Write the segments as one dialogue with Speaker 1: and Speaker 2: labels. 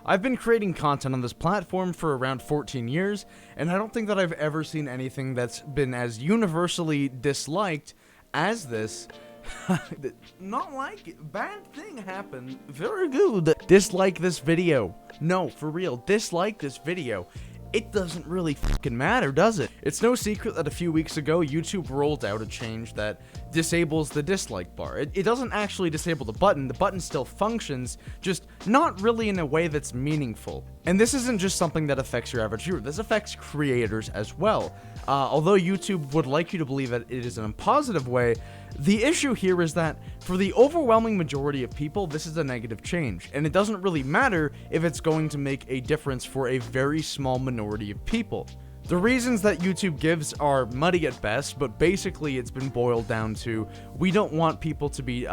Speaker 1: I've been creating content on this platform for around 14 years, and I don't think that I've ever seen anything that's been as universally disliked as this. Not like it. Bad thing happened. Very good. Dislike this video. No, for real. Dislike this video. It doesn't really fucking matter, does it? It's no secret that a few weeks ago, YouTube rolled out a change that disables the dislike bar. It doesn't actually disable the button still functions, just not really in a way that's meaningful. And this isn't just something that affects your average viewer, this affects creators as well. Although YouTube would like you to believe that it is in a positive way, the issue here is that for the overwhelming majority of people, this is a negative change, and it doesn't really matter if it's going to make a difference for a very small minority of people. The reasons that YouTube gives are muddy at best, but basically it's been boiled down to we don't want people to be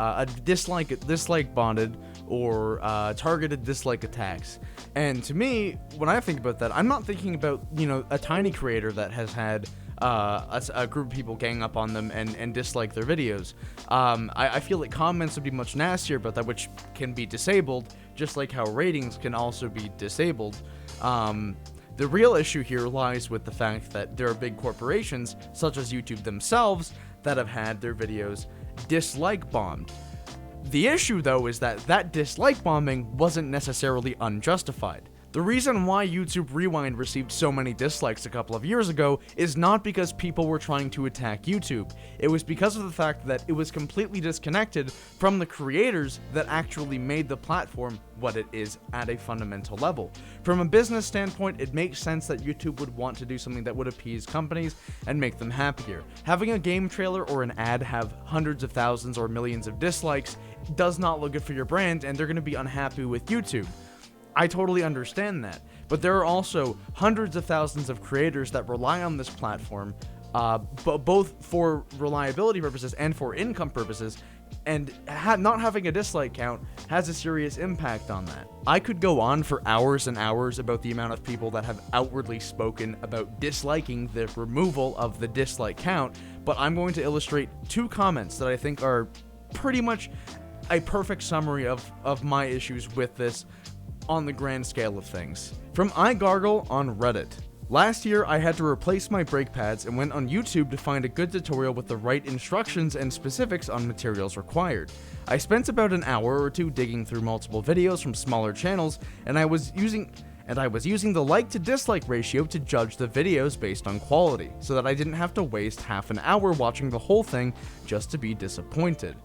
Speaker 1: dislike bonded or targeted dislike attacks. And to me, when I think about that, I'm not thinking about, a tiny creator that has had a group of people gang up on them and dislike their videos. I feel like comments would be much nastier about that, which can be disabled, just like how ratings can also be disabled. The real issue here lies with the fact that there are big corporations, such as YouTube themselves, that have had their videos dislike bombed. The issue, though, is that dislike bombing wasn't necessarily unjustified. The reason why YouTube Rewind received so many dislikes a couple of years ago is not because people were trying to attack YouTube. It was because of the fact that it was completely disconnected from the creators that actually made the platform what it is at a fundamental level. From a business standpoint, it makes sense that YouTube would want to do something that would appease companies and make them happier. Having a game trailer or an ad have hundreds of thousands or millions of dislikes does not look good for your brand, and they're going to be unhappy with YouTube. I totally understand that, but there are also hundreds of thousands of creators that rely on this platform, both for reliability purposes and for income purposes, and not having a dislike count has a serious impact on that. I could go on for hours and hours about the amount of people that have outwardly spoken about disliking the removal of the dislike count, but I'm going to illustrate two comments that I think are pretty much a perfect summary of my issues with this on the grand scale of things. From iGargle on Reddit. Last year, I had to replace my brake pads and went on YouTube to find a good tutorial with the right instructions and specifics on materials required. I spent about an hour or two digging through multiple videos from smaller channels, and I was using the like to dislike ratio to judge the videos based on quality, so that I didn't have to waste half an hour watching the whole thing just to be disappointed.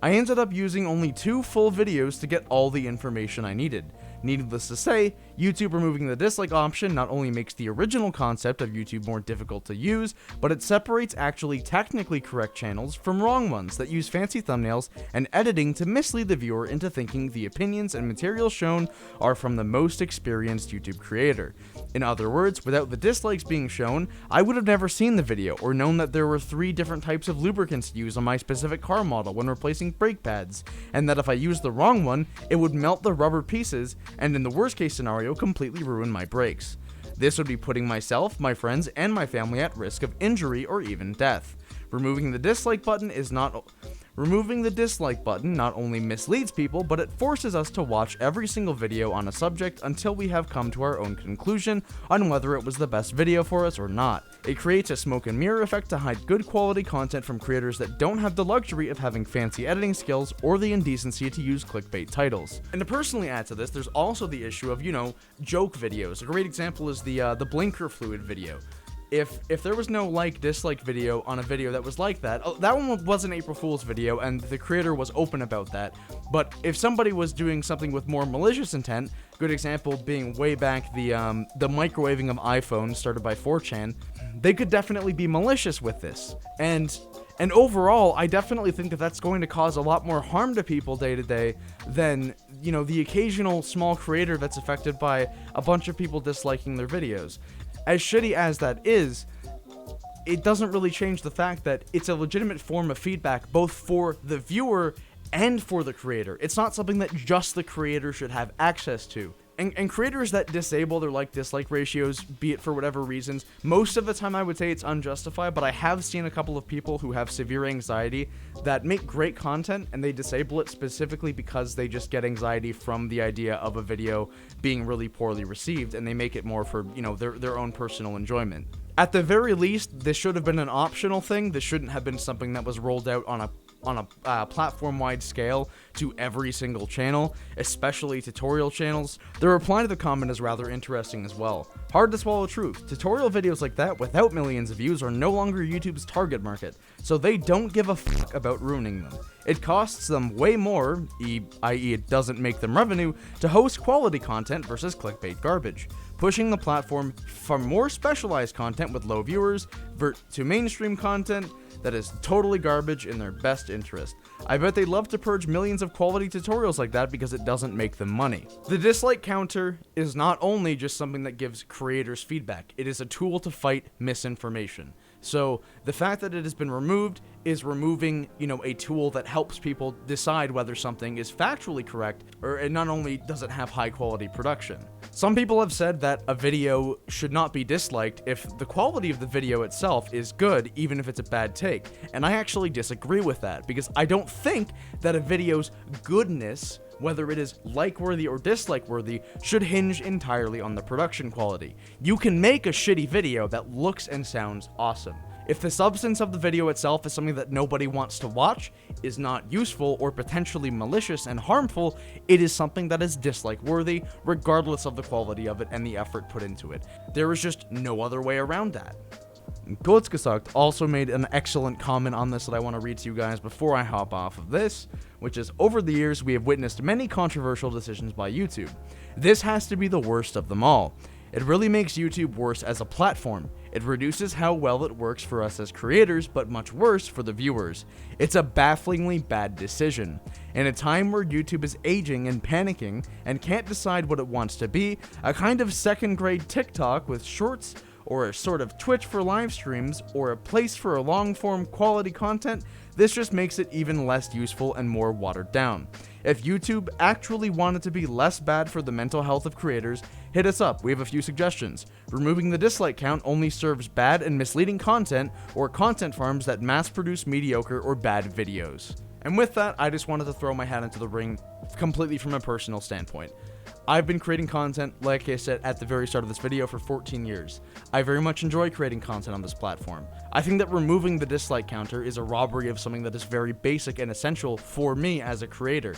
Speaker 1: I ended up using only 2 full videos to get all the information I needed. Needless to say, YouTube removing the dislike option not only makes the original concept of YouTube more difficult to use, but it separates actually technically correct channels from wrong ones that use fancy thumbnails and editing to mislead the viewer into thinking the opinions and materials shown are from the most experienced YouTube creator. In other words, without the dislikes being shown, I would have never seen the video or known that there were 3 different types of lubricants to use on my specific car model when replacing brake pads, and that if I used the wrong one, it would melt the rubber pieces and in the worst case scenario completely ruin my brakes. This would be putting myself, my friends, and my family at risk of injury or even death. Removing the dislike button not only misleads people, but it forces us to watch every single video on a subject until we have come to our own conclusion on whether it was the best video for us or not. It creates a smoke and mirror effect to hide good quality content from creators that don't have the luxury of having fancy editing skills or the indecency to use clickbait titles. And to personally add to this, there's also the issue of, joke videos. A great example is the blinker fluid video. If there was no dislike video on a video that was like that, that one was an April Fool's video and the creator was open about that. But if somebody was doing something with more malicious intent, good example being way back the microwaving of iPhones started by 4chan, they could definitely be malicious with this. And overall, I definitely think that that's going to cause a lot more harm to people day to day than, the occasional small creator that's affected by a bunch of people disliking their videos. As shitty as that is, it doesn't really change the fact that it's a legitimate form of feedback both for the viewer and for the creator. It's not something that just the creator should have access to. And creators that disable their like-dislike ratios, be it for whatever reasons, most of the time I would say it's unjustified, but I have seen a couple of people who have severe anxiety that make great content and they disable it specifically because they just get anxiety from the idea of a video being really poorly received, and they make it more for, you know, their own personal enjoyment. At the very least, this should have been an optional thing. This shouldn't have been something that was rolled out on a platform-wide scale to every single channel, especially tutorial channels. The reply to the comment is rather interesting as well. Hard to swallow truth. Tutorial videos like that without millions of views are no longer YouTube's target market, so they don't give a fuck about ruining them. It costs them way more, i.e. it doesn't make them revenue, to host quality content versus clickbait garbage, pushing the platform from more specialized content with low viewers to mainstream content that is totally garbage in their best interest. I bet they'd love to purge millions of quality tutorials like that because it doesn't make them money. The dislike counter is not only just something that gives creators feedback, it is a tool to fight misinformation. So the fact that it has been removed is removing, you know, a tool that helps people decide whether something is factually correct, or it not only does it have high quality production. Some people have said that a video should not be disliked if the quality of the video itself is good, even if it's a bad take. And I actually disagree with that, because I don't think that a video's goodness, whether it is like-worthy or dislike-worthy, should hinge entirely on the production quality. You can make a shitty video that looks and sounds awesome. If the substance of the video itself is something that nobody wants to watch, is not useful, or potentially malicious and harmful, it is something that is dislike-worthy, regardless of the quality of it and the effort put into it. There is just no other way around that. Goldskasucht also made an excellent comment on this that I want to read to you guys before I hop off of this, which is, over the years we have witnessed many controversial decisions by YouTube. This has to be the worst of them all. It really makes YouTube worse as a platform. It reduces how well it works for us as creators, but much worse for the viewers. It's a bafflingly bad decision. In a time where YouTube is aging and panicking and can't decide what it wants to be, a kind of second-grade TikTok with shorts, or a sort of Twitch for live streams, or a place for a long-form quality content, this just makes it even less useful and more watered down. If YouTube actually wanted to be less bad for the mental health of creators, hit us up, we have a few suggestions. Removing the dislike count only serves bad and misleading content, or content farms that mass-produce mediocre or bad videos. And with that, I just wanted to throw my hat into the ring completely from a personal standpoint. I've been creating content, like I said at the very start of this video, for 14 years. I very much enjoy creating content on this platform. I think that removing the dislike counter is a robbery of something that is very basic and essential for me as a creator.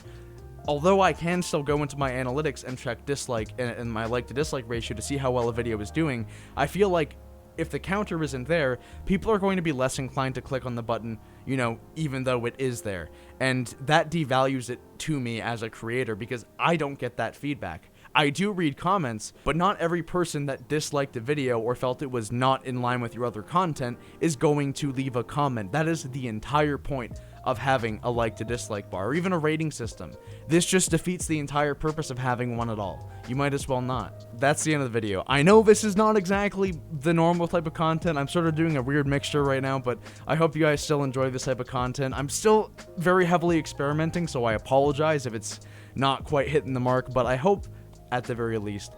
Speaker 1: Although I can still go into my analytics and check dislike and my like to dislike ratio to see how well a video is doing, I feel like if the counter isn't there, people are going to be less inclined to click on the button, you know, even though it is there. And that devalues it to me as a creator, because I don't get that feedback. I do read comments, but not every person that disliked a video or felt it was not in line with your other content is going to leave a comment. That is the entire point of having a like to dislike bar, or even a rating system. This just defeats the entire purpose of having one at all. You might as well not. That's the end of the video. I know this is not exactly the normal type of content. I'm sort of doing a weird mixture right now, but I hope you guys still enjoy this type of content. I'm still very heavily experimenting, so I apologize if it's not quite hitting the mark, but I hope at the very least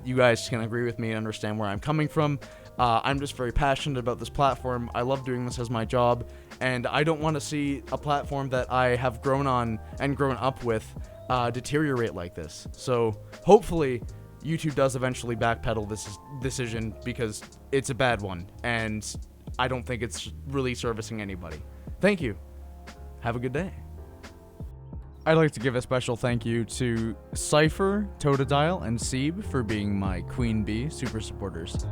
Speaker 1: you guys can agree with me and understand where I'm coming from. I'm just very passionate about this platform. I love doing this as my job, and I don't want to see a platform that I have grown on and grown up with deteriorate like this. So hopefully YouTube does eventually backpedal this decision, because it's a bad one, and I don't think it's really servicing anybody. Thank you. Have a good day. I'd like to give a special thank you to Cypher, Totodile, and Seeb for being my Queen Bee super supporters.